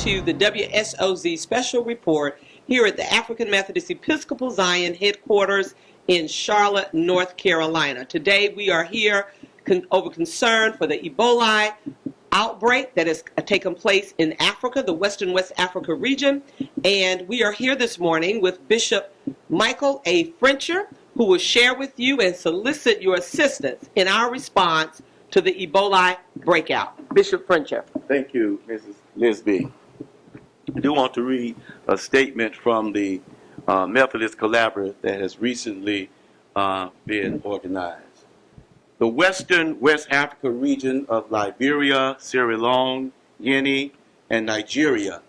to the WSOZ Special Report here at the African Methodist Episcopal Zion headquarters in Charlotte, North Carolina. Today we are here over concern for the Ebola outbreak that has taken place in Africa, the Western West Africa region. And we are here this morning with Bishop Michael A. Frencher, who will share with you and solicit your assistance in our response to the Ebola breakout. Bishop Frencher. Thank you, Mrs. Lisby. I do want to read a statement from the Methodist Collaborative that has recently been organized. The Western West Africa region of Liberia, Sierra Leone, Guinea, and Nigeria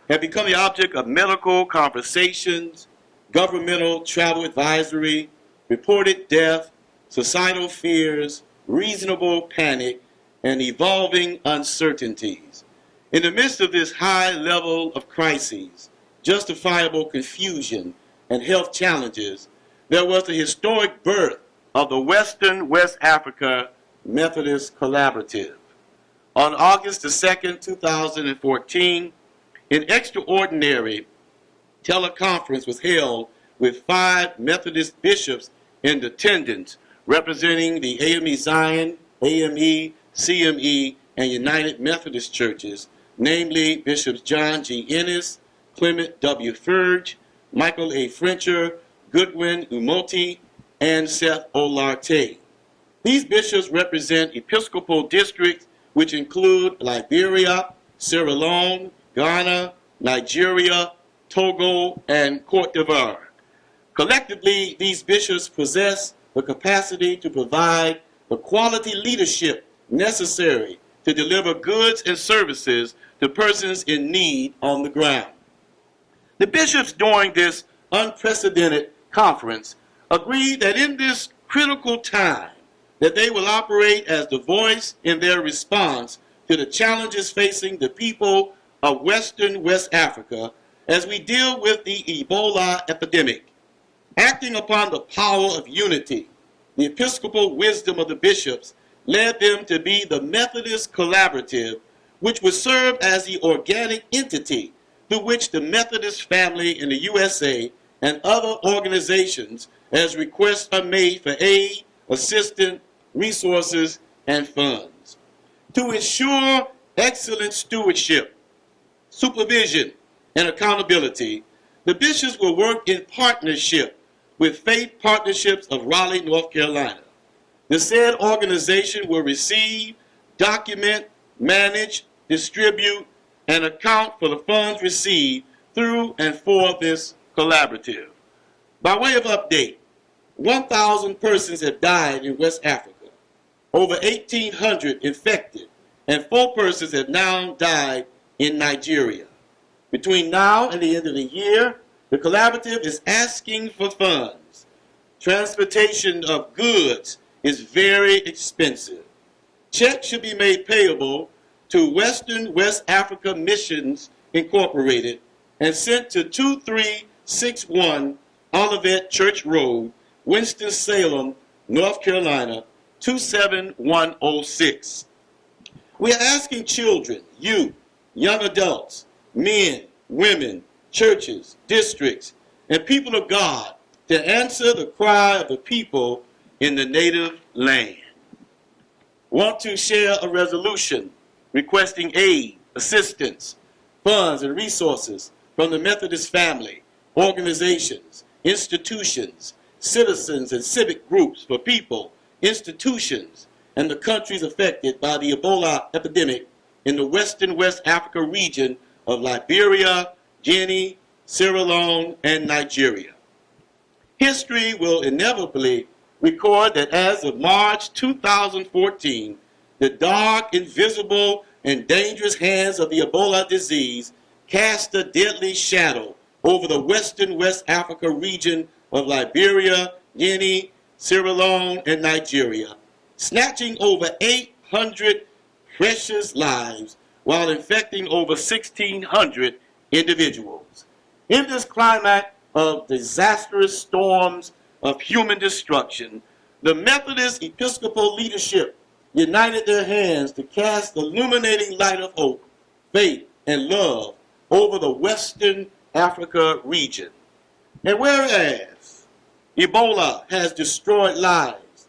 have become the object of medical conversations, governmental travel advisory, reported death, societal fears, reasonable panic, and evolving uncertainties. In the midst of this high level of crises, justifiable confusion, and health challenges, there was the historic birth of the Western West Africa Methodist Collaborative. On August the 2nd, 2014, an extraordinary teleconference was held with 5 Methodist bishops in attendance, representing the AME Zion, AME, CME, and United Methodist Churches, namely Bishops John G. Ennis, Clement W. Furge, Michael A. Frencher, Goodwin Umoti, and Seth Olarte. These bishops represent episcopal districts which include Liberia, Sierra Leone, Ghana, Nigeria, Togo, and Cote d'Ivoire. Collectively, these bishops possess the capacity to provide the quality leadership necessary to deliver goods and services to persons in need on the ground. The bishops during this unprecedented conference agreed that in this critical time that they will operate as the voice in their response to the challenges facing the people of Western West Africa as we deal with the Ebola epidemic. Acting upon the power of unity, the episcopal wisdom of the bishops led them to be the Methodist Collaborative, which would serve as the organic entity through which the Methodist family in the USA and other organizations as requests are made for aid, assistance, resources, and funds. To ensure excellent stewardship, supervision, and accountability, the bishops will work in partnership with Faith Partnerships of Raleigh, North Carolina. The said organization will receive, document, manage, distribute, and account for the funds received through and for this collaborative. By way of update, 1,000 persons have died in West Africa, over 1,800 infected, and 4 persons have now died in Nigeria. Between now and the end of the year, the collaborative is asking for funds. Transportation of goods is very expensive. Checks should be made payable to Western West Africa Missions Incorporated and sent to 2361 Olivet Church Road, Winston-Salem, North Carolina, 27106. We are asking children, youth, young adults, men, women, churches, districts, and people of God to answer the cry of the people in the native land. Want to share a resolution requesting aid, assistance, funds, and resources from the Methodist family, organizations, institutions, citizens, and civic groups for people, institutions, and the countries affected by the Ebola epidemic in the Western West Africa region of Liberia, Guinea, Sierra Leone, and Nigeria. History will inevitably record that as of March 2014, the dark, invisible, and dangerous hands of the Ebola disease cast a deadly shadow over the Western West Africa region of Liberia, Guinea, Sierra Leone, and Nigeria, snatching over 800 precious lives while infecting over 1,600 individuals. In this climate of disastrous storms of human destruction, the Methodist Episcopal leadership united their hands to cast the illuminating light of hope, faith, and love over the Western Africa region. And whereas Ebola has destroyed lives,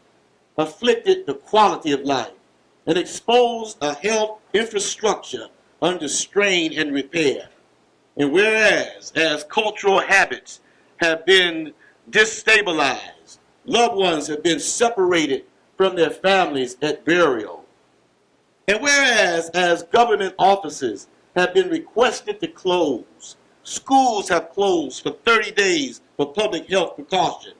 afflicted the quality of life, and exposed a health infrastructure under strain and repair, and whereas as cultural habits have been destabilized, loved ones have been separated from their families at burial, and whereas as government offices have been requested to close, schools have closed for 30 days for public health precaution,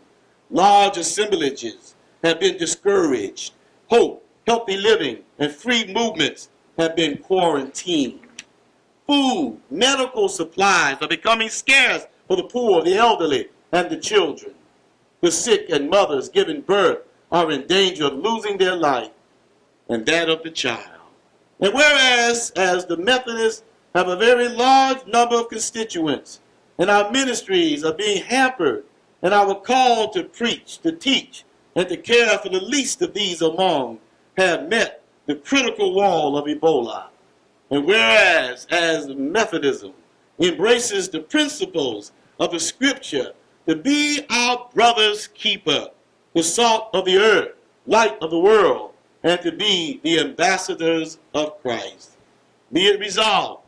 large assemblages have been discouraged, hope, healthy living, and free movements have been quarantined. Food, medical supplies are becoming scarce for the poor, the elderly, and the children. The sick and mothers giving birth are in danger of losing their life and that of the child. And whereas as the Methodists have a very large number of constituents, and our ministries are being hampered, and our call to preach, to teach, and to care for the least of these among have met the critical wall of Ebola. And whereas as Methodism embraces the principles of the scripture to be our brother's keeper, the salt of the earth, light of the world, and to be the ambassadors of Christ, be it resolved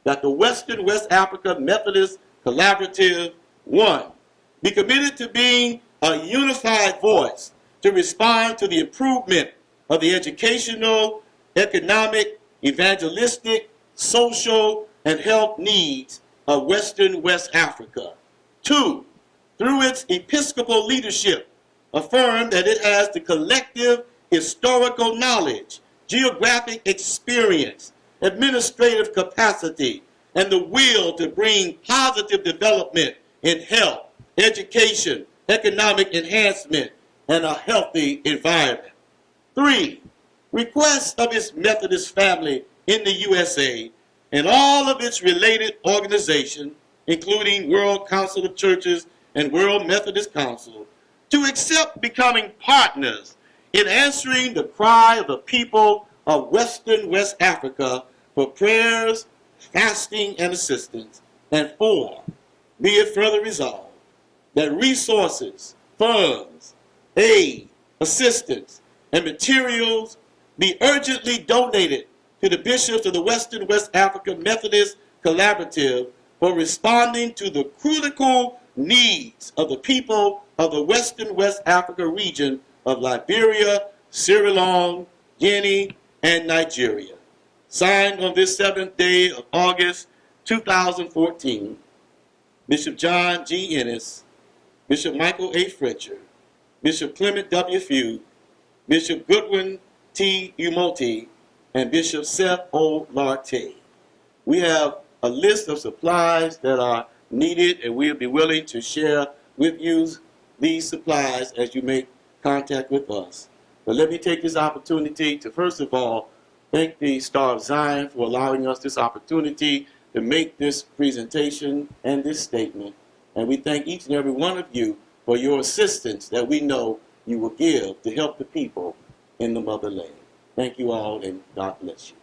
that the Western West Africa Methodist Collaborative, 1, be committed to being a unified voice to respond to the improvement of the educational, economic, evangelistic, social, and health needs of Western West Africa. 2, through its Episcopal leadership, affirm that it has the collective historical knowledge, geographic experience, administrative capacity, and the will to bring positive development in health, education, economic enhancement, and a healthy environment. 3, requests of its Methodist family in the USA and all of its related organizations, including World Council of Churches and World Methodist Council, to accept becoming partners in answering the cry of the people of Western West Africa for prayers, fasting, and assistance. And 4, be it further resolved that resources, funds, aid, assistance, and materials be urgently donated to the bishops of the Western West Africa Methodist Collaborative for responding to the critical needs of the people of the Western West Africa region of Liberia, Sierra Leone, Guinea, and Nigeria. Signed on this 7th day of August 2014, Bishop John G. Ennis, Bishop Michael A. Fletcher, Bishop Clement W. Few, Bishop Goodwin T. Umoti, and Bishop Seth O. Larte. We have a list of supplies that are needed, and we'll be willing to share with you these supplies as you make contact with us. But let me take this opportunity to, first of all, thank the Star of Zion for allowing us this opportunity to make this presentation and this statement. And we thank each and every one of you for your assistance that we know you will give to help the people in the motherland. Thank you all, and God bless you.